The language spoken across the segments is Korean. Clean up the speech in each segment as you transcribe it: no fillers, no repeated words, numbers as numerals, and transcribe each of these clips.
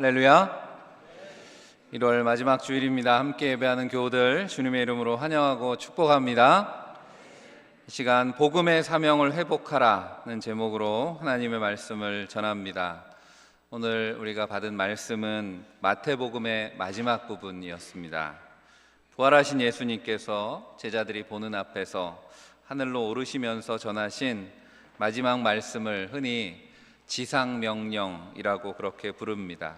할렐루야. 1월 마지막 주일입니다. 함께 예배하는 교우들 주님의 이름으로 환영하고 축복합니다. 이 시간 복음의 사명을 회복하라는 제목으로 하나님의 말씀을 전합니다. 오늘 우리가 받은 말씀은 마태복음의 마지막 부분이었습니다. 부활하신 예수님께서 제자들이 보는 앞에서 하늘로 오르시면서 전하신 마지막 말씀을 흔히 지상명령이라고 그렇게 부릅니다.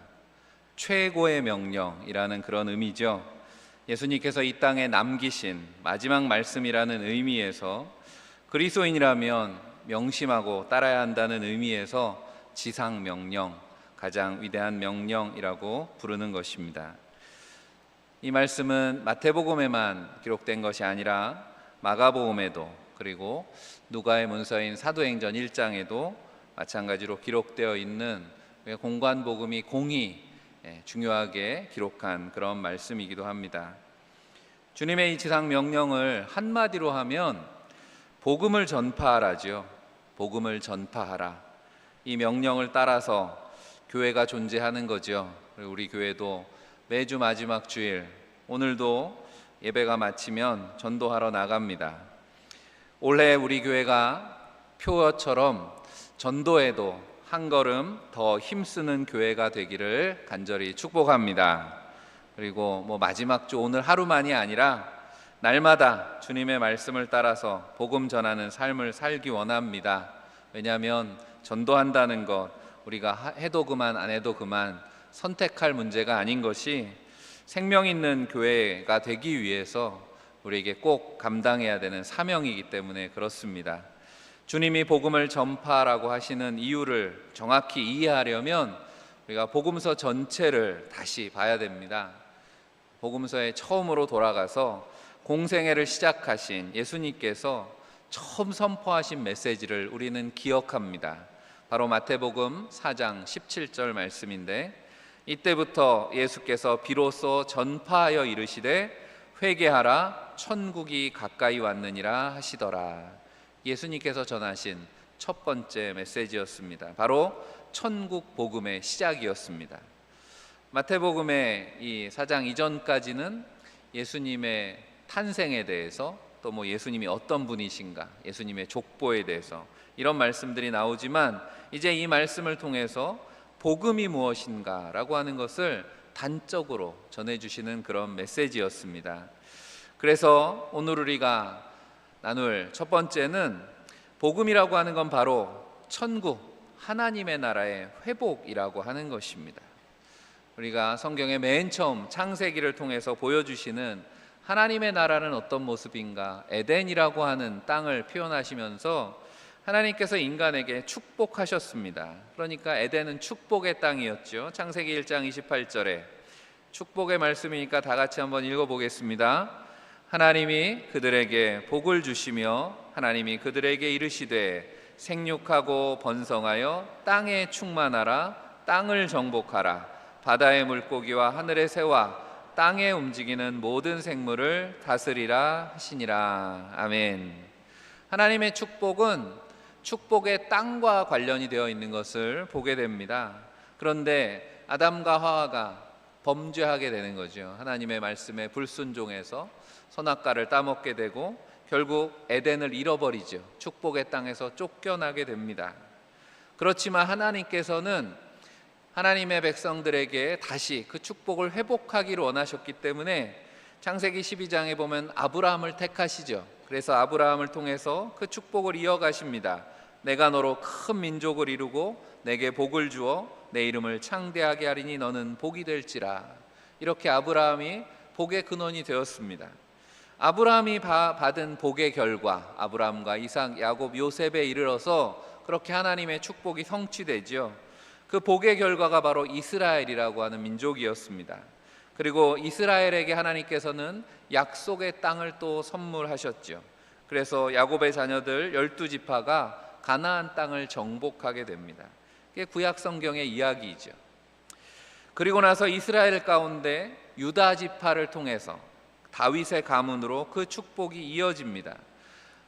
최고의 명령이라는 그런 의미죠. 예수님께서 이 땅에 남기신 마지막 말씀이라는 의미에서 그리스도인이라면 명심하고 따라야 한다는 의미에서 지상명령, 가장 위대한 명령이라고 부르는 것입니다. 이 말씀은 마태복음에만 기록된 것이 아니라 마가복음에도, 그리고 누가의 문서인 사도행전 1장에도 마찬가지로 기록되어 있는 공관복음이 공히 중요하게 기록한 그런 말씀이기도 합니다. 주님의 이 지상 명령을 한마디로 하면 복음을 전파하라죠. 복음을 전파하라. 이 명령을 따라서 교회가 존재하는 거죠. 우리 교회도 매주 마지막 주일, 오늘도 예배가 마치면 전도하러 나갑니다. 올해 우리 교회가 표어처럼 전도에도 한 걸음 더 힘쓰는 교회가 되기를 간절히 축복합니다. 그리고 마지막 주 오늘 하루만이 아니라 날마다 주님의 말씀을 따라서 복음 전하는 삶을 살기 원합니다. 왜냐하면 전도한다는 것, 우리가 해도 그만 안 해도 그만 선택할 문제가 아닌 것이 생명 있는 교회가 되기 위해서 우리에게 꼭 감당해야 되는 사명이기 때문에 그렇습니다. 주님이 복음을 전파하라고 하시는 이유를 정확히 이해하려면 우리가 복음서 전체를 다시 봐야 됩니다. 복음서에 처음으로 돌아가서 공생애를 시작하신 예수님께서 처음 선포하신 메시지를 우리는 기억합니다. 바로 마태복음 4장 17절 말씀인데, 이때부터 예수께서 비로소 전파하여 이르시되 회개하라 천국이 가까이 왔느니라 하시더라. 예수님께서 전하신 첫 번째 메시지였습니다. 바로 천국 복음의 시작이었습니다. 마태복음의 이 4장 이전까지는 예수님의 탄생에 대해서, 또 예수님이 어떤 분이신가, 예수님의 족보에 대해서 이런 말씀들이 나오지만, 이제 이 말씀을 통해서 복음이 무엇인가 라고 하는 것을 단적으로 전해주시는 그런 메시지였습니다. 그래서 오늘 우리가 나눌 첫 번째는 복음이라고 하는 건 바로 천국, 하나님의 나라의 회복이라고 하는 것입니다. 우리가 성경의 맨 처음 창세기를 통해서 보여주시는 하나님의 나라는 어떤 모습인가, 에덴이라고 하는 땅을 표현하시면서 하나님께서 인간에게 축복하셨습니다. 그러니까 에덴은 축복의 땅이었죠. 창세기 1장 28절에 축복의 말씀이니까 다 같이 한번 읽어보겠습니다. 하나님이 그들에게 복을 주시며 하나님이 그들에게 이르시되 생육하고 번성하여 땅에 충만하라, 땅을 정복하라, 바다의 물고기와 하늘의 새와 땅에 움직이는 모든 생물을 다스리라 하시니라. 아멘. 하나님의 축복은 축복의 땅과 관련이 되어 있는 것을 보게 됩니다. 그런데 아담과 하와가 범죄하게 되는 거죠. 하나님의 말씀에 불순종해서 선악과를 따먹게 되고 결국 에덴을 잃어버리죠. 축복의 땅에서 쫓겨나게 됩니다. 그렇지만 하나님께서는 하나님의 백성들에게 다시 그 축복을 회복하기를 원하셨기 때문에 창세기 12장에 보면 아브라함을 택하시죠. 그래서 아브라함을 통해서 그 축복을 이어가십니다. 내가 너로 큰 민족을 이루고 내게 복을 주어 내 이름을 창대하게 하리니 너는 복이 될지라. 이렇게 아브라함이 복의 근원이 되었습니다. 아브라함이 받은 복의 결과, 아브라함과 이삭, 야곱, 요셉에 이르러서 그렇게 하나님의 축복이 성취되죠. 그 복의 결과가 바로 이스라엘이라고 하는 민족이었습니다. 그리고 이스라엘에게 하나님께서는 약속의 땅을 또 선물하셨죠. 그래서 야곱의 자녀들 12지파가 가나안 땅을 정복하게 됩니다. 그게 구약 성경의 이야기이죠. 그리고 나서 이스라엘 가운데 유다 지파를 통해서 다윗의 가문으로 그 축복이 이어집니다.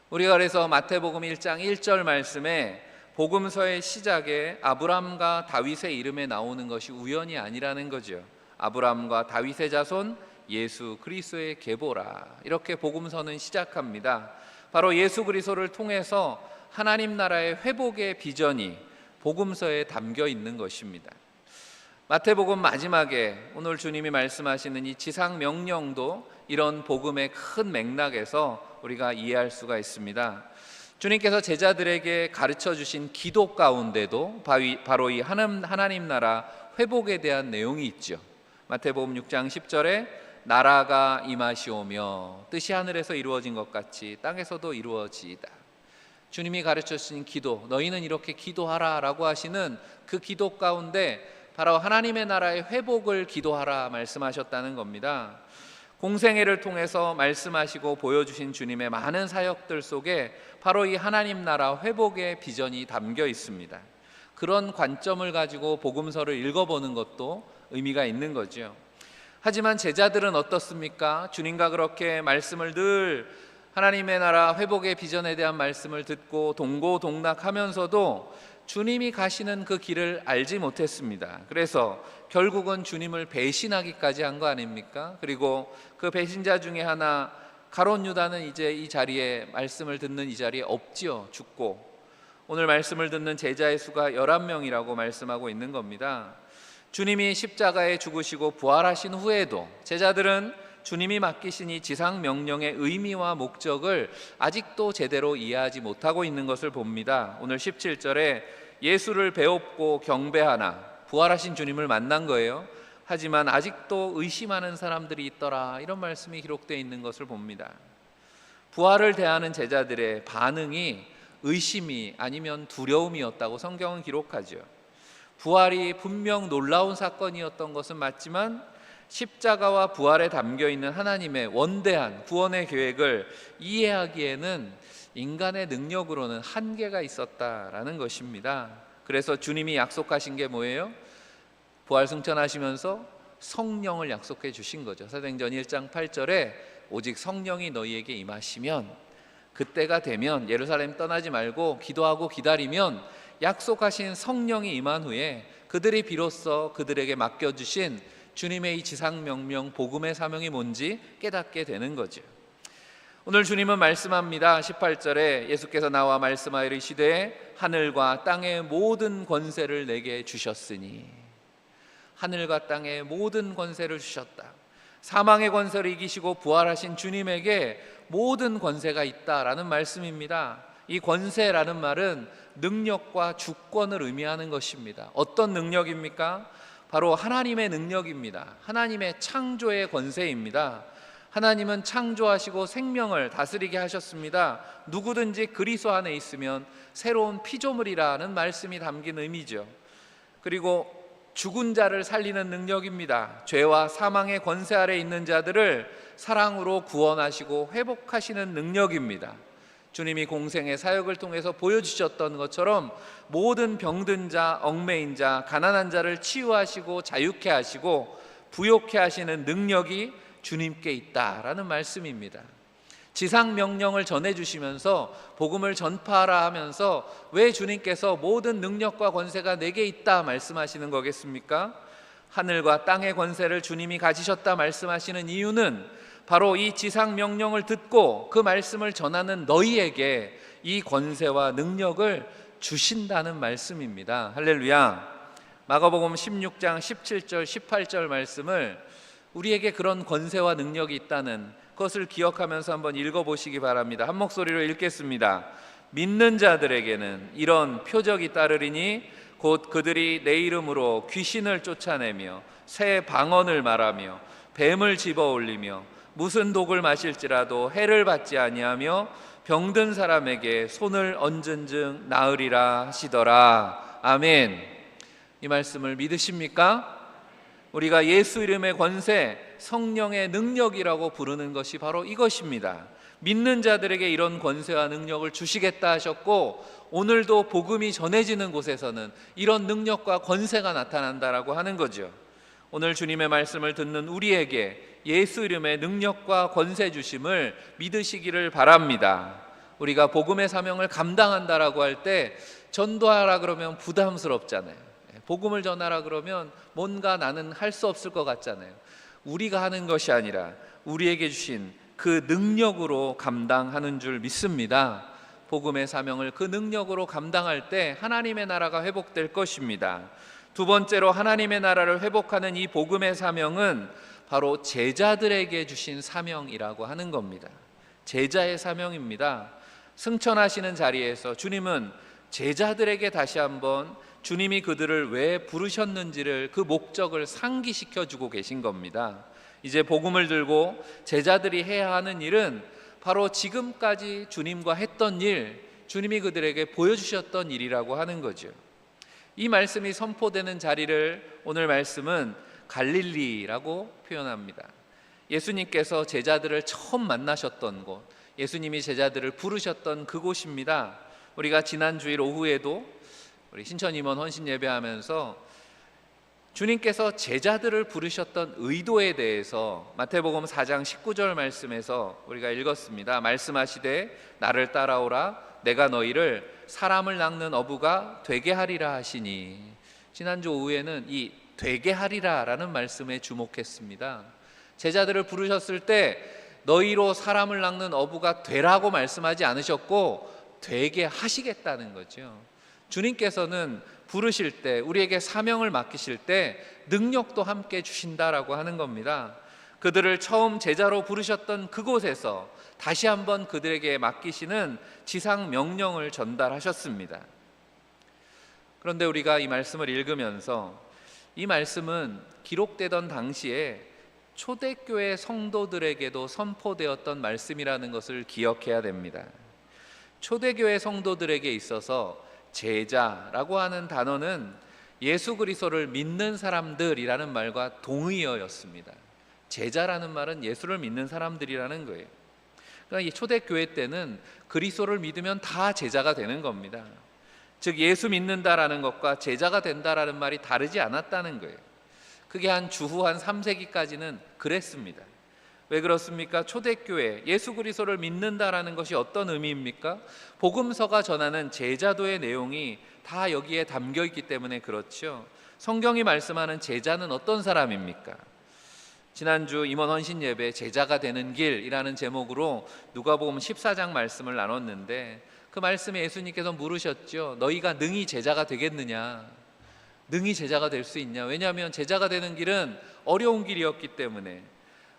우리가 그래서 마태복음 1장 1절 말씀에 복음서의 시작에 아브람과 다윗의 이름에 나오는 것이 우연이 아니라는 거죠. 아브람과 다윗의 자손 예수 그리스도의 계보라, 이렇게 복음서는 시작합니다. 바로 예수 그리스도를 통해서 하나님 나라의 회복의 비전이 복음서에 담겨 있는 것입니다. 마태복음 마지막에 오늘 주님이 말씀하시는 이 지상 명령도 이런 복음의 큰 맥락에서 우리가 이해할 수가 있습니다. 주님께서 제자들에게 가르쳐 주신 기도 가운데도 바로 이 하나님 나라 회복에 대한 내용이 있죠. 마태복음 6장 10절에 나라가 임하시오며 뜻이 하늘에서 이루어진 것 같이 땅에서도 이루어지이다. 주님이 가르쳐 주신 기도, 너희는 이렇게 기도하라 라고 하시는 그 기도 가운데 바로 하나님의 나라의 회복을 기도하라 말씀하셨다는 겁니다. 공생애를 통해서 말씀하시고 보여주신 주님의 많은 사역들 속에 바로 이 하나님 나라 회복의 비전이 담겨 있습니다. 그런 관점을 가지고 복음서를 읽어보는 것도 의미가 있는 거죠. 하지만 제자들은 어떻습니까? 주님과 그렇게 말씀을 늘 하나님의 나라 회복의 비전에 대한 말씀을 듣고 동고동락하면서도 주님이 가시는 그 길을 알지 못했습니다. 그래서 결국은 주님을 배신하기까지 한 거 아닙니까? 그리고 그 배신자 중에 하나 가룟 유다는 이제 이 자리에 말씀을 듣는 이 자리에 없지요. 죽고 오늘 말씀을 듣는 제자의 수가 11명이라고 말씀하고 있는 겁니다. 주님이 십자가에 죽으시고 부활하신 후에도 제자들은 주님이 맡기신 이 지상 명령의 의미와 목적을 아직도 제대로 이해하지 못하고 있는 것을 봅니다. 오늘 17절에 예수를 배웁고 경배하나, 부활하신 주님을 만난 거예요. 하지만 아직도 의심하는 사람들이 있더라, 이런 말씀이 기록되어 있는 것을 봅니다. 부활을 대하는 제자들의 반응이 의심이 아니면 두려움이었다고 성경은 기록하죠. 부활이 분명 놀라운 사건이었던 것은 맞지만 십자가와 부활에 담겨있는 하나님의 원대한 구원의 계획을 이해하기에는 인간의 능력으로는 한계가 있었다라는 것입니다. 그래서 주님이 약속하신 게 뭐예요? 부활 승천하시면서 성령을 약속해 주신 거죠. 사도행전 1장 8절에 오직 성령이 너희에게 임하시면, 그때가 되면 예루살렘 떠나지 말고 기도하고 기다리면 약속하신 성령이 임한 후에 그들이 비로소 그들에게 맡겨주신 주님의 이 지상명령 복음의 사명이 뭔지 깨닫게 되는 거죠. 오늘 주님은 말씀합니다. 18절에 예수께서 나와 말씀하여 이르시되 하늘과 땅의 모든 권세를 내게 주셨으니, 하늘과 땅의 모든 권세를 주셨다. 사망의 권세를 이기시고 부활하신 주님에게 모든 권세가 있다라는 말씀입니다. 이 권세라는 말은 능력과 주권을 의미하는 것입니다. 어떤 능력입니까? 바로 하나님의 능력입니다. 하나님의 창조의 권세입니다. 하나님은 창조하시고 생명을 다스리게 하셨습니다. 누구든지 그리스도 안에 있으면 새로운 피조물이라는 말씀이 담긴 의미죠. 그리고 죽은 자를 살리는 능력입니다. 죄와 사망의 권세 아래 있는 자들을 사랑으로 구원하시고 회복하시는 능력입니다. 주님이 공생의 사역을 통해서 보여주셨던 것처럼 모든 병든 자, 얽매인 자, 가난한 자를 치유하시고 자유케 하시고 부욕케 하시는 능력이 주님께 있다라는 말씀입니다. 지상 명령을 전해주시면서 복음을 전파하라 하면서 왜 주님께서 모든 능력과 권세가 내게 있다 말씀하시는 거겠습니까? 하늘과 땅의 권세를 주님이 가지셨다 말씀하시는 이유는 바로 이 지상 명령을 듣고 그 말씀을 전하는 너희에게 이 권세와 능력을 주신다는 말씀입니다. 할렐루야. 마가복음 16장 17절 18절 말씀을 우리에게 그런 권세와 능력이 있다는 그것을 기억하면서 한번 읽어보시기 바랍니다. 한 목소리로 읽겠습니다. 믿는 자들에게는 이런 표적이 따르리니 곧 그들이 내 이름으로 귀신을 쫓아내며 새 방언을 말하며 뱀을 집어올리며 무슨 독을 마실지라도 해를 받지 아니하며 병든 사람에게 손을 얹은즉 나으리라 하시더라. 아멘. 이 말씀을 믿으십니까? 우리가 예수 이름의 권세, 성령의 능력이라고 부르는 것이 바로 이것입니다. 믿는 자들에게 이런 권세와 능력을 주시겠다 하셨고, 오늘도 복음이 전해지는 곳에서는 이런 능력과 권세가 나타난다라고 하는 거죠. 오늘 주님의 말씀을 듣는 우리에게 예수 이름의 능력과 권세 주심을 믿으시기를 바랍니다. 우리가 복음의 사명을 감당한다라고 할 때 전도하라 그러면 부담스럽잖아요. 복음을 전하라 그러면 뭔가 나는 할 수 없을 것 같잖아요. 우리가 하는 것이 아니라 우리에게 주신 그 능력으로 감당하는 줄 믿습니다. 복음의 사명을 그 능력으로 감당할 때 하나님의 나라가 회복될 것입니다. 두 번째로 하나님의 나라를 회복하는 이 복음의 사명은 바로 제자들에게 주신 사명이라고 하는 겁니다. 제자의 사명입니다. 승천하시는 자리에서 주님은 제자들에게 다시 한번 주님이 그들을 왜 부르셨는지를, 그 목적을 상기시켜 주고 계신 겁니다. 이제 복음을 들고 제자들이 해야 하는 일은 바로 지금까지 주님과 했던 일, 주님이 그들에게 보여주셨던 일이라고 하는 거죠. 이 말씀이 선포되는 자리를 오늘 말씀은 갈릴리라고 표현합니다. 예수님께서 제자들을 처음 만나셨던 곳, 예수님이 제자들을 부르셨던 그곳입니다. 우리가 지난 주일 오후에도 우리 신천 임원 헌신 예배하면서 주님께서 제자들을 부르셨던 의도에 대해서 마태복음 4장 19절 말씀에서 우리가 읽었습니다. 말씀하시되 나를 따라오라 내가 너희를 사람을 낚는 어부가 되게 하리라 하시니, 지난주 오후에는 이 되게 하리라 라는 말씀에 주목했습니다. 제자들을 부르셨을 때 너희로 사람을 낚는 어부가 되라고 말씀하지 않으셨고 되게 하시겠다는 거죠. 주님께서는 부르실 때, 우리에게 사명을 맡기실 때 능력도 함께 주신다라고 하는 겁니다. 그들을 처음 제자로 부르셨던 그곳에서 다시 한번 그들에게 맡기시는 지상 명령을 전달하셨습니다. 그런데 우리가 이 말씀을 읽으면서 이 말씀은 기록되던 당시에 초대교회 성도들에게도 선포되었던 말씀이라는 것을 기억해야 됩니다. 초대교회 성도들에게 있어서 제자라고 하는 단어는 예수 그리스도를 믿는 사람들이라는 말과 동의어였습니다. 제자라는 말은 예수를 믿는 사람들이라는 거예요. 그러니까 이 초대교회 때는 그리스도를 믿으면 다 제자가 되는 겁니다. 즉 예수 믿는다라는 것과 제자가 된다라는 말이 다르지 않았다는 거예요. 그게 한 주후 한 3세기까지는 그랬습니다. 왜 그렇습니까? 초대교회, 예수 그리스도를 믿는다라는 것이 어떤 의미입니까? 복음서가 전하는 제자도의 내용이 다 여기에 담겨 있기 때문에 그렇죠. 성경이 말씀하는 제자는 어떤 사람입니까? 지난주 임원 헌신 예배 제자가 되는 길이라는 제목으로 누가복음 14장 말씀을 나눴는데, 그 말씀에 예수님께서 물으셨죠. 너희가 능히 제자가 되겠느냐? 능히 제자가 될 수 있냐? 왜냐하면 제자가 되는 길은 어려운 길이었기 때문에,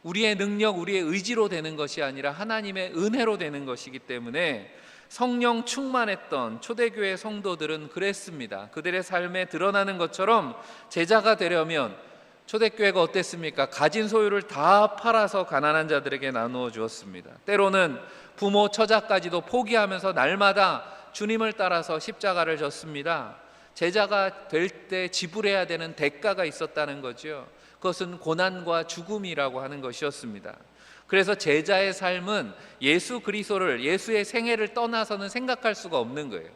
우리의 능력, 우리의 의지로 되는 것이 아니라 하나님의 은혜로 되는 것이기 때문에 성령 충만했던 초대교회 성도들은 그랬습니다. 그들의 삶에 드러나는 것처럼 제자가 되려면 초대교회가 어땠습니까? 가진 소유를 다 팔아서 가난한 자들에게 나누어 주었습니다. 때로는 부모 처자까지도 포기하면서 날마다 주님을 따라서 십자가를 졌습니다. 제자가 될 때 지불해야 되는 대가가 있었다는 거죠. 그것은 고난과 죽음이라고 하는 것이었습니다. 그래서 제자의 삶은 예수 그리스도를, 예수의 생애를 떠나서는 생각할 수가 없는 거예요.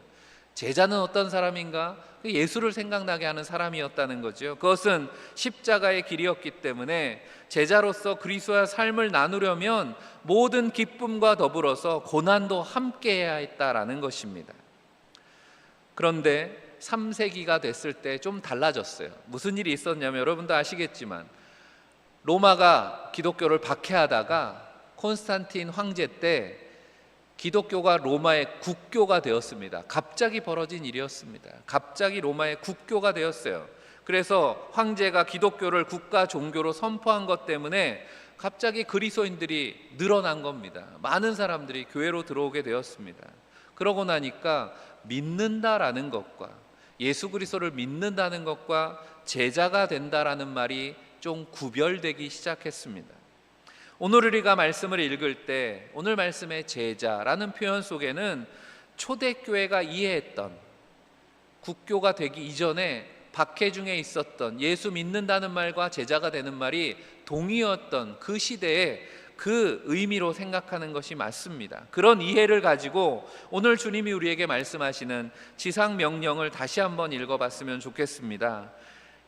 제자는 어떤 사람인가? 예수를 생각나게 하는 사람이었다는 거죠. 그것은 십자가의 길이었기 때문에 제자로서 그리스도와 삶을 나누려면 모든 기쁨과 더불어서 고난도 함께해야 했다라는 것입니다. 그런데 3세기가 됐을 때 좀 달라졌어요. 무슨 일이 있었냐면 여러분도 아시겠지만 로마가 기독교를 박해하다가 콘스탄틴 황제 때 기독교가 로마의 국교가 되었습니다. 갑자기 벌어진 일이었습니다. 갑자기 로마의 국교가 되었어요. 그래서 황제가 기독교를 국가 종교로 선포한 것 때문에 갑자기 그리스도인들이 늘어난 겁니다. 많은 사람들이 교회로 들어오게 되었습니다. 그러고 나니까 믿는다라는 것과 예수 그리스도를 믿는다는 것과 제자가 된다라는 말이 좀 구별되기 시작했습니다. 오늘 우리가 말씀을 읽을 때 오늘 말씀의 제자라는 표현 속에는 초대교회가 이해했던, 국교가 되기 이전에 박해 중에 있었던 예수 믿는다는 말과 제자가 되는 말이 동의였던 그 시대에 그 의미로 생각하는 것이 맞습니다. 그런 이해를 가지고 오늘 주님이 우리에게 말씀하시는 지상 명령을 다시 한번 읽어봤으면 좋겠습니다.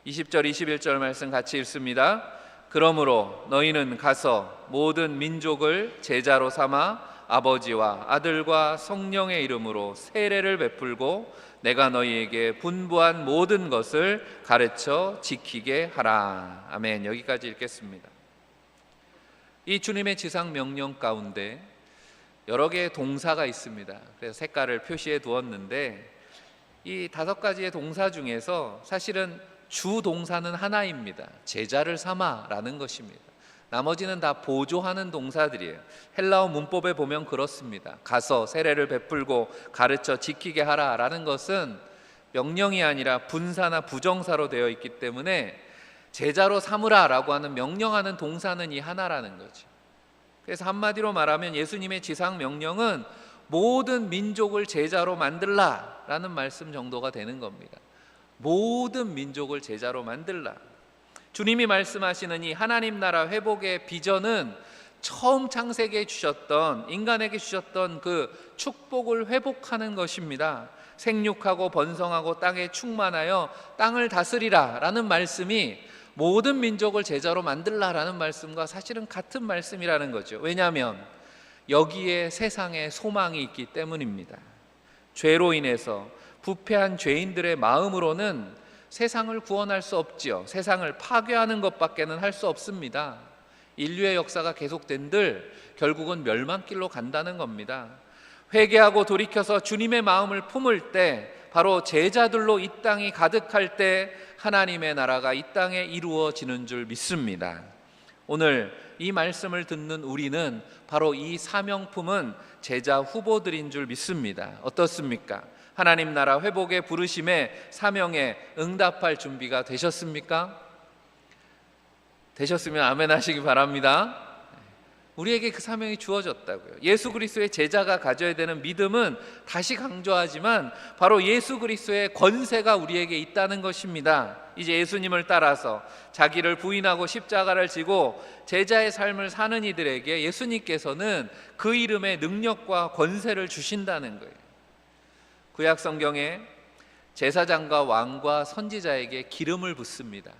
20절 21절 말씀 같이 읽습니다. 그러므로 너희는 가서 모든 민족을 제자로 삼아 아버지와 아들과 성령의 이름으로 세례를 베풀고 내가 너희에게 분부한 모든 것을 가르쳐 지키게 하라. 아멘. 여기까지 읽겠습니다. 이 주님의 지상 명령 가운데 여러 개의 동사가 있습니다. 그래서 색깔을 표시해 두었는데 이 5가지의 동사 중에서 사실은 주 동사는 하나입니다. 제자를 삼아라는 것입니다. 나머지는 다 보조하는 동사들이에요. 헬라어 문법에 보면 그렇습니다. 가서 세례를 베풀고 가르쳐 지키게 하라라는 것은 명령이 아니라 분사나 부정사로 되어 있기 때문에 제자로 삼으라라고 하는 명령하는 동사는 이 하나라는 거죠. 그래서 한마디로 말하면 예수님의 지상 명령은 모든 민족을 제자로 만들라라는 말씀 정도가 되는 겁니다. 모든 민족을 제자로 만들라. 주님이 말씀하시는 이 하나님 나라 회복의 비전은 처음 창세기에 주셨던, 인간에게 주셨던 그 축복을 회복하는 것입니다. 생육하고 번성하고 땅에 충만하여 땅을 다스리라 라는 말씀이 모든 민족을 제자로 만들라라는 말씀과 사실은 같은 말씀이라는 거죠. 왜냐하면 여기에 세상에 소망이 있기 때문입니다. 죄로 인해서 부패한 죄인들의 마음으로는 세상을 구원할 수 없지요. 세상을 파괴하는 것밖에는 할 수 없습니다. 인류의 역사가 계속된들 결국은 멸망길로 간다는 겁니다. 회개하고 돌이켜서 주님의 마음을 품을 때, 바로 제자들로 이 땅이 가득할 때 하나님의 나라가 이 땅에 이루어지는 줄 믿습니다. 오늘 이 말씀을 듣는 우리는 바로 이 사명품은 제자 후보들인 줄 믿습니다. 어떻습니까? 하나님 나라 회복의 부르심에, 사명에 응답할 준비가 되셨습니까? 되셨으면 아멘 하시기 바랍니다. 우리에게 그 사명이 주어졌다고요. 예수 그리스도의 제자가 가져야 되는 믿음은, 다시 강조하지만 바로 예수 그리스도의 권세가 우리에게 있다는 것입니다. 이제 예수님을 따라서 자기를 부인하고 십자가를 지고 제자의 삶을 사는 이들에게 예수님께서는 그 이름의 능력과 권세를 주신다는 거예요. 구약 성경에 제사장과 왕과 선지자에게 기름을 붓습니다.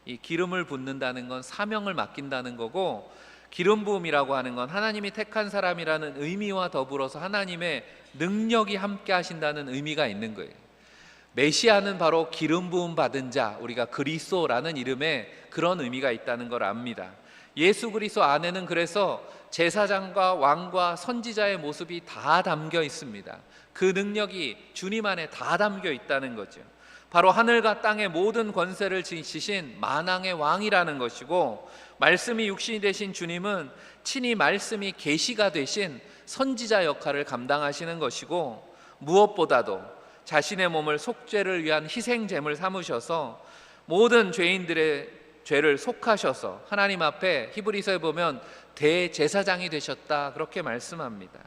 이 기름을 붓는다는 건 사명을 맡긴다는 거고, 기름 부음이라고 하는 건 하나님이 택한 사람이라는 의미와 더불어서 하나님의 능력이 함께 하신다는 의미가 있는 거예요. 메시아는 바로 기름 부음 받은 자, 우리가 그리스도라는 이름에 그런 의미가 있다는 걸 압니다. 예수 그리스도 안에는 그래서 제사장과 왕과 선지자의 모습이 다 담겨 있습니다. 그 능력이 주님 안에 다 담겨 있다는 거죠. 바로 하늘과 땅의 모든 권세를 지니신 만왕의 왕이라는 것이고, 말씀이 육신이 되신 주님은 친히 말씀이 계시가 되신 선지자 역할을 감당하시는 것이고, 무엇보다도 자신의 몸을 속죄를 위한 희생제물 삼으셔서 모든 죄인들의 죄를 속하셔서 하나님 앞에 히브리서에 보면 대제사장이 되셨다, 그렇게 말씀합니다.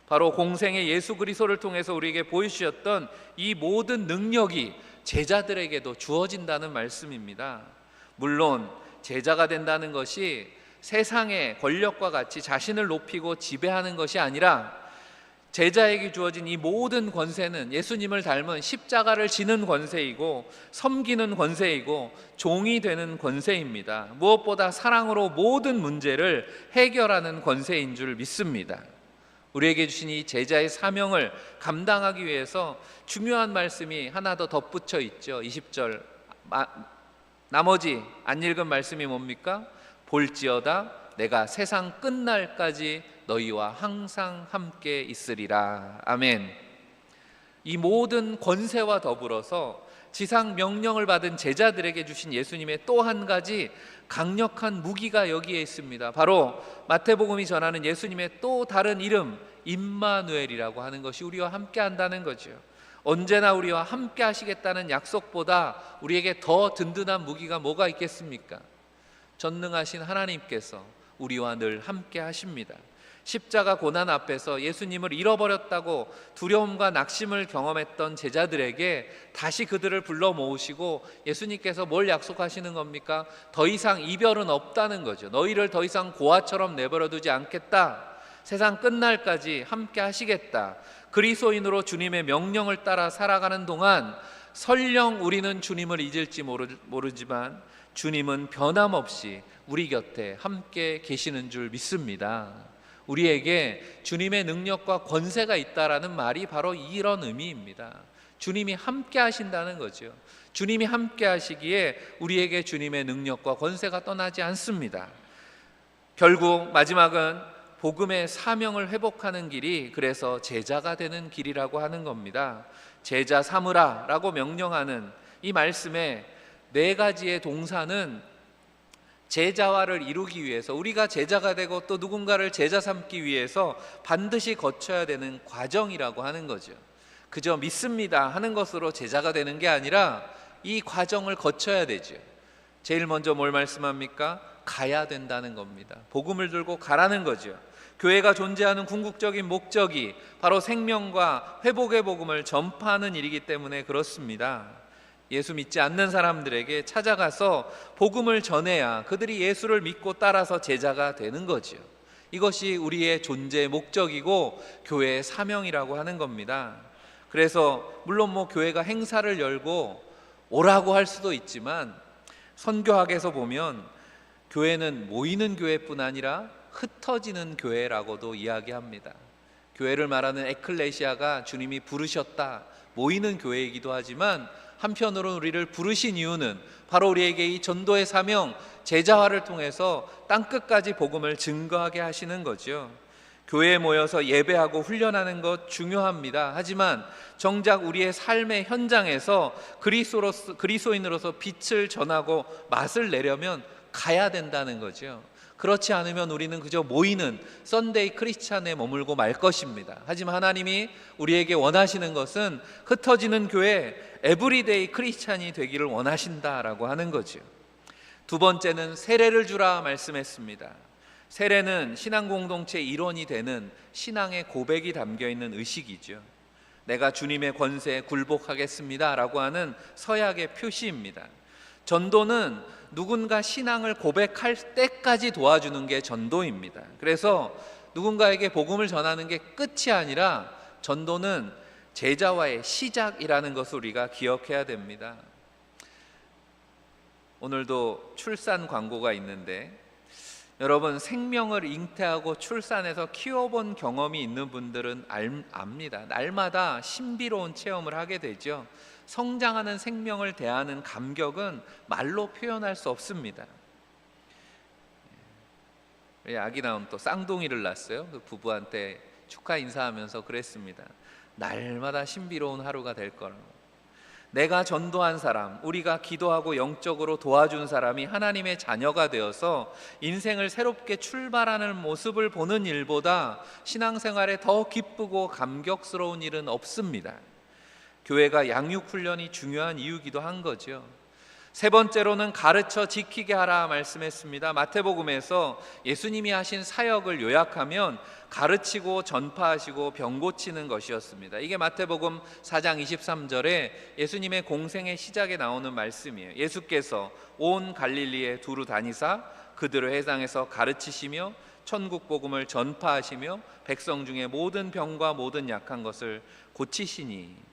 바로 공생의 예수 그리스도를 통해서 우리에게 보여주셨던 이 모든 능력이 제자들에게도 주어진다는 말씀입니다. 물론 제자가 된다는 것이 세상의 권력과 같이 자신을 높이고 지배하는 것이 아니라, 제자에게 주어진 이 모든 권세는 예수님을 닮은 십자가를 지는 권세이고, 섬기는 권세이고, 종이 되는 권세입니다. 무엇보다 사랑으로 모든 문제를 해결하는 권세인 줄 믿습니다. 우리에게 주신 이 제자의 사명을 감당하기 위해서 중요한 말씀이 하나 더 덧붙여 있죠. 20절 나머지 안 읽은 말씀이 뭡니까? 볼지어다 내가 세상 끝날까지 너희와 항상 함께 있으리라. 아멘. 이 모든 권세와 더불어서 지상 명령을 받은 제자들에게 주신 예수님의 또 한 가지 강력한 무기가 여기에 있습니다. 바로 마태복음이 전하는 예수님의 또 다른 이름, 임마누엘이라고 하는 것이 우리와 함께 한다는 거죠. 언제나 우리와 함께 하시겠다는 약속보다 우리에게 더 든든한 무기가 뭐가 있겠습니까? 전능하신 하나님께서 우리와 늘 함께 하십니다. 십자가 고난 앞에서 예수님을 잃어버렸다고 두려움과 낙심을 경험했던 제자들에게 다시 그들을 불러 모으시고 예수님께서 뭘 약속하시는 겁니까? 더 이상 이별은 없다는 거죠. 너희를 더 이상 고아처럼 내버려 두지 않겠다. 세상 끝날까지 함께 하시겠다. 그리스도인으로 주님의 명령을 따라 살아가는 동안 설령 우리는 주님을 잊을지 모르지만 주님은 변함없이 우리 곁에 함께 계시는 줄 믿습니다. 우리에게 주님의 능력과 권세가 있다라는 말이 바로 이런 의미입니다. 주님이 함께 하신다는 거죠. 주님이 함께 하시기에 우리에게 주님의 능력과 권세가 떠나지 않습니다. 결국 마지막은 복음의 사명을 회복하는 길이 그래서 제자가 되는 길이라고 하는 겁니다. 제자 삼으라 라고 명령하는 이 말씀에 네 가지의 동사는 제자화를 이루기 위해서, 우리가 제자가 되고 또 누군가를 제자 삼기 위해서 반드시 거쳐야 되는 과정이라고 하는 거죠. 그저 믿습니다 하는 것으로 제자가 되는 게 아니라 이 과정을 거쳐야 되죠. 제일 먼저 뭘 말씀합니까? 가야 된다는 겁니다. 복음을 들고 가라는 거죠. 교회가 존재하는 궁극적인 목적이 바로 생명과 회복의 복음을 전파하는 일이기 때문에 그렇습니다. 예수 믿지 않는 사람들에게 찾아가서 복음을 전해야 그들이 예수를 믿고 따라서 제자가 되는 거죠. 이것이 우리의 존재의 목적이고 교회의 사명이라고 하는 겁니다. 그래서 물론 교회가 행사를 열고 오라고 할 수도 있지만 선교학에서 보면 교회는 모이는 교회뿐 아니라 흩어지는 교회라고도 이야기합니다. 교회를 말하는 에클레시아가 주님이 부르셨다, 모이는 교회이기도 하지만 한편으로는 우리를 부르신 이유는 바로 우리에게 이 전도의 사명, 제자화를 통해서 땅끝까지 복음을 증거하게 하시는 거죠. 교회에 모여서 예배하고 훈련하는 것 중요합니다. 하지만 정작 우리의 삶의 현장에서 그리스도인으로서 빛을 전하고 맛을 내려면 가야 된다는 거죠. 그렇지 않으면 우리는 그저 모이는 썬데이 크리스찬에 머물고 말 것입니다. 하지만 하나님이 우리에게 원하시는 것은 흩어지는 교회, 에브리데이 크리스찬이 되기를 원하신다라고 하는 거죠. 두 번째는 세례를 주라 말씀했습니다. 세례는 신앙 공동체 일원이 되는 신앙의 고백이 담겨 있는 의식이죠. 내가 주님의 권세에 굴복하겠습니다 라고 하는 서약의 표시입니다. 전도는 누군가 신앙을 고백할 때까지 도와주는 게 전도입니다. 그래서 누군가에게 복음을 전하는 게 끝이 아니라 전도는 제자와의 시작이라는 것을 우리가 기억해야 됩니다. 오늘도 출산 광고가 있는데 여러분, 생명을 잉태하고 출산해서 키워본 경험이 있는 분들은 압니다. 날마다 신비로운 체험을 하게 되죠. 성장하는 생명을 대하는 감격은 말로 표현할 수 없습니다. 아기 낳은 또 쌍둥이를 낳았어요. 그 부부한테 축하 인사하면서 그랬습니다. 날마다 신비로운 하루가 될 거라고. 내가 전도한 사람, 우리가 기도하고 영적으로 도와준 사람이 하나님의 자녀가 되어서 인생을 새롭게 출발하는 모습을 보는 일보다 신앙생활에 더 기쁘고 감격스러운 일은 없습니다. 교회가 양육훈련이 중요한 이유기도 한 거죠. 세 번째로는 가르쳐 지키게 하라 말씀했습니다. 마태복음에서 예수님이 하신 사역을 요약하면 가르치고 전파하시고 병 고치는 것이었습니다. 이게 마태복음 4장 23절에 예수님의 공생의 시작에 나오는 말씀이에요. 예수께서 온 갈릴리에 두루 다니사 그들을 회당에서 가르치시며 천국 복음을 전파하시며 백성 중에 모든 병과 모든 약한 것을 고치시니.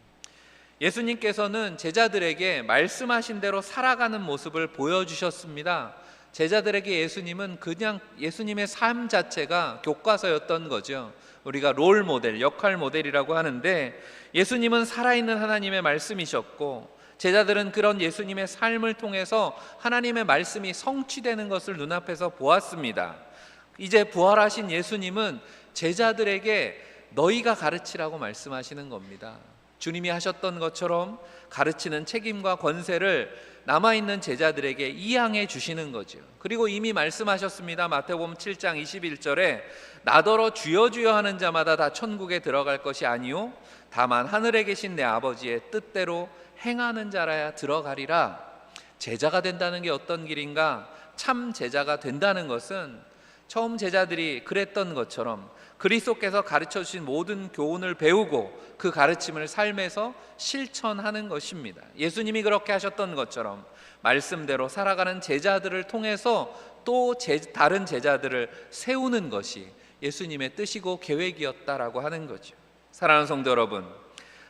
예수님께서는 제자들에게 말씀하신 대로 살아가는 모습을 보여주셨습니다. 제자들에게 예수님은 그냥 예수님의 삶 자체가 교과서였던 거죠. 우리가 롤 모델, 역할 모델이라고 하는데 예수님은 살아있는 하나님의 말씀이셨고 제자들은 그런 예수님의 삶을 통해서 하나님의 말씀이 성취되는 것을 눈앞에서 보았습니다. 이제 부활하신 예수님은 제자들에게 너희가 가르치라고 말씀하시는 겁니다. 주님이 하셨던 것처럼 가르치는 책임과 권세를 남아있는 제자들에게 이양해 주시는 거죠. 그리고 이미 말씀하셨습니다. 마태복음 7장 21절에 나더러 주여 주여 하는 자마다 다 천국에 들어갈 것이 아니요 다만 하늘에 계신 내 아버지의 뜻대로 행하는 자라야 들어가리라. 제자가 된다는 게 어떤 길인가? 참 제자가 된다는 것은 처음 제자들이 그랬던 것처럼 그리스도께서 가르쳐 주신 모든 교훈을 배우고 그 가르침을 삶에서 실천하는 것입니다. 예수님이 그렇게 하셨던 것처럼 말씀대로 살아가는 제자들을 통해서 또 다른 제자들을 세우는 것이 예수님의 뜻이고 계획이었다라고 하는 거죠. 사랑하는 성도 여러분,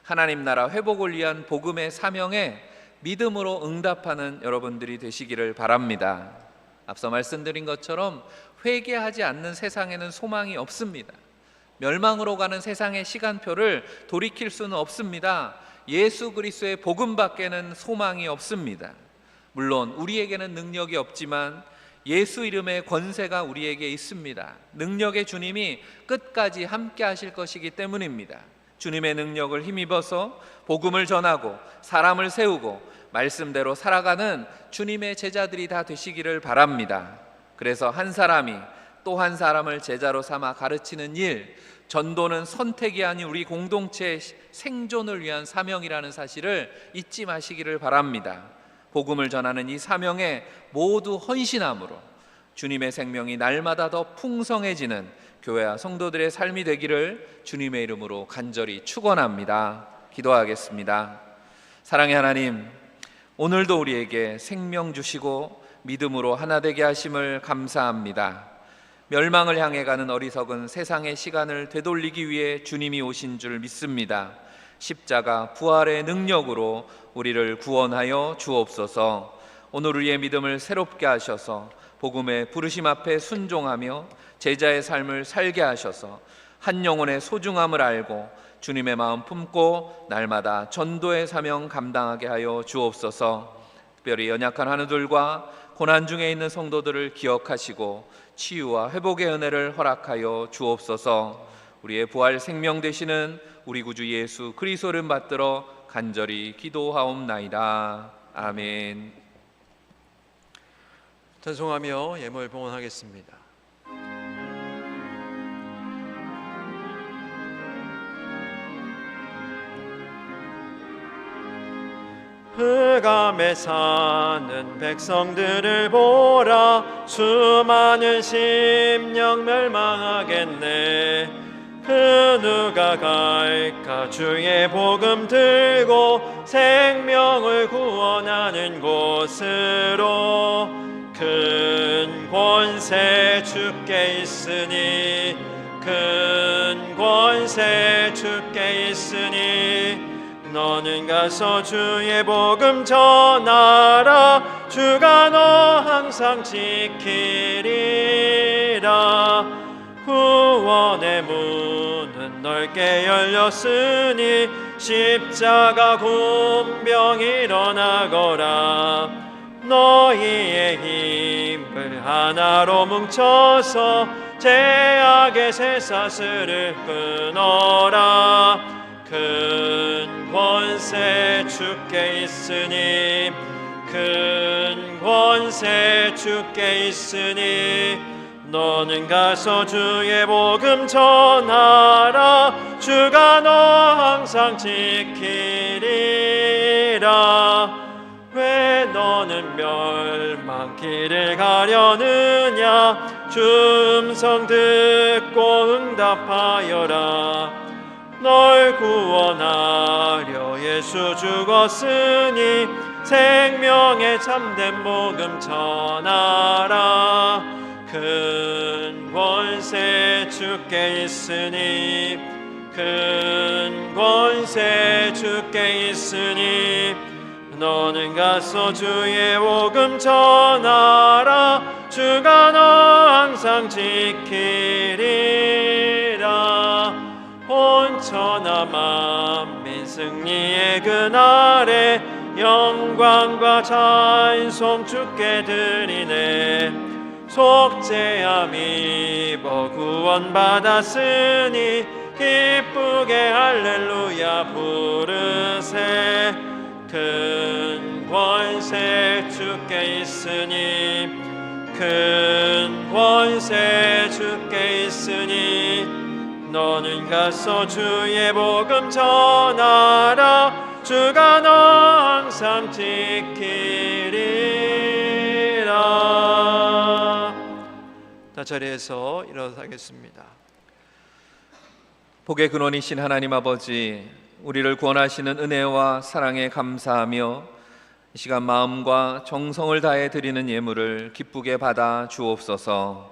하나님 나라 회복을 위한 복음의 사명에 믿음으로 응답하는 여러분들이 되시기를 바랍니다. 앞서 말씀드린 것처럼 회개하지 않는 세상에는 소망이 없습니다. 멸망으로 가는 세상의 시간표를 돌이킬 수는 없습니다. 예수 그리스도의 복음밖에는 소망이 없습니다. 물론 우리에게는 능력이 없지만 예수 이름의 권세가 우리에게 있습니다. 능력의 주님이 끝까지 함께 하실 것이기 때문입니다. 주님의 능력을 힘입어서 복음을 전하고 사람을 세우고 말씀대로 살아가는 주님의 제자들이 다 되시기를 바랍니다. 그래서 한 사람이 또 한 사람을 제자로 삼아 가르치는 일, 전도는 선택이 아닌 우리 공동체의 생존을 위한 사명이라는 사실을 잊지 마시기를 바랍니다. 복음을 전하는 이 사명에 모두 헌신함으로 주님의 생명이 날마다 더 풍성해지는 교회와 성도들의 삶이 되기를 주님의 이름으로 간절히 축원합니다. 기도하겠습니다. 사랑의 하나님, 오늘도 우리에게 생명 주시고 믿음으로 하나 되게 하심을 감사합니다. 멸망을 향해 가는 어리석은 세상의 시간을 되돌리기 위해 주님이 오신 줄 믿습니다. 십자가 부활의 능력으로 우리를 구원하여 주옵소서. 오늘 우리의 믿음을 새롭게 하셔서 복음의 부르심 앞에 순종하며 제자의 삶을 살게 하셔서 한 영혼의 소중함을 알고 주님의 마음 품고 날마다 전도의 사명 감당하게 하여 주옵소서. 특별히 연약한 한우들과 고난 중에 있는 성도들을 기억하시고 치유와 회복의 은혜를 허락하여 주옵소서. 우리의 부활 생명 되시는 우리 구주 예수 그리스도를 받들어 간절히 기도하옵나이다. 아멘. 찬송하며 예물 봉헌하겠습니다. 흑암에 사는 백성들을 보라. 수많은 심령 멸망하겠네. 그 누가 갈까 주의 복음 들고 생명을 구원하는 곳으로. 큰 권세 주께 있으니 큰 권세 주께 있으니 너는 가서 주의 복음 전하라. 주가 너 항상 지키리라. 구원의 문은 넓게 열렸으니 십자가 군병 일어나거라. 너희의 힘을 하나로 뭉쳐서 죄악의 쇠사슬을 끊어라. 큰 권세 주께 있으니 큰 권세 주께 있으니 너는 가서 주의 복음 전하라. 주가 너 항상 지키리라. 왜 너는 멸망길을 가려느냐. 주 음성 듣고 응답하여라. 널 구원하려 예수 죽었으니 생명의 참된 복음 전하라. 큰 권세 주께 있으니 큰 권세 주께 있으니 너는 가서 주의 복음 전하라. 주가 너 항상 지키리라. 온천하 만민 승리의 그날에 영광과 찬송 주께 드리네. 속죄함 입어 구원받았으니 기쁘게 할렐루야 부르세. 큰 권세 주께 있으니 큰 권세 주께 있으니 너는 가서 주의 복음 전하라. 주가 너 항상 지키리라. 다 자리에서 일어나겠습니다. 복의 근원이신 하나님 아버지, 우리를 구원하시는 은혜와 사랑에 감사하며 이 시간 마음과 정성을 다해 드리는 예물을 기쁘게 받아 주옵소서.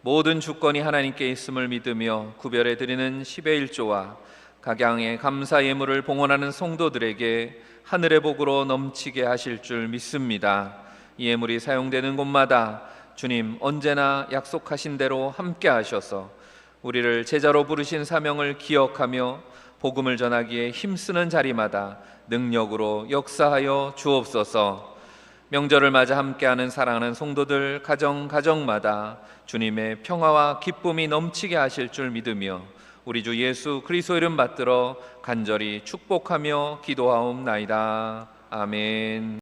모든 주권이 하나님께 있음을 믿으며 구별해 드리는 10의 1조와 각양의 감사 예물을 봉헌하는 성도들에게 하늘의 복으로 넘치게 하실 줄 믿습니다. 이 예물이 사용되는 곳마다 주님 언제나 약속하신 대로 함께 하셔서 우리를 제자로 부르신 사명을 기억하며 복음을 전하기에 힘쓰는 자리마다 능력으로 역사하여 주옵소서. 명절을 맞아 함께하는 사랑하는 성도들 가정마다 주님의 평화와 기쁨이 넘치게 하실 줄 믿으며 우리 주 예수 그리스도 이름 받들어 간절히 축복하며 기도하옵나이다. 아멘.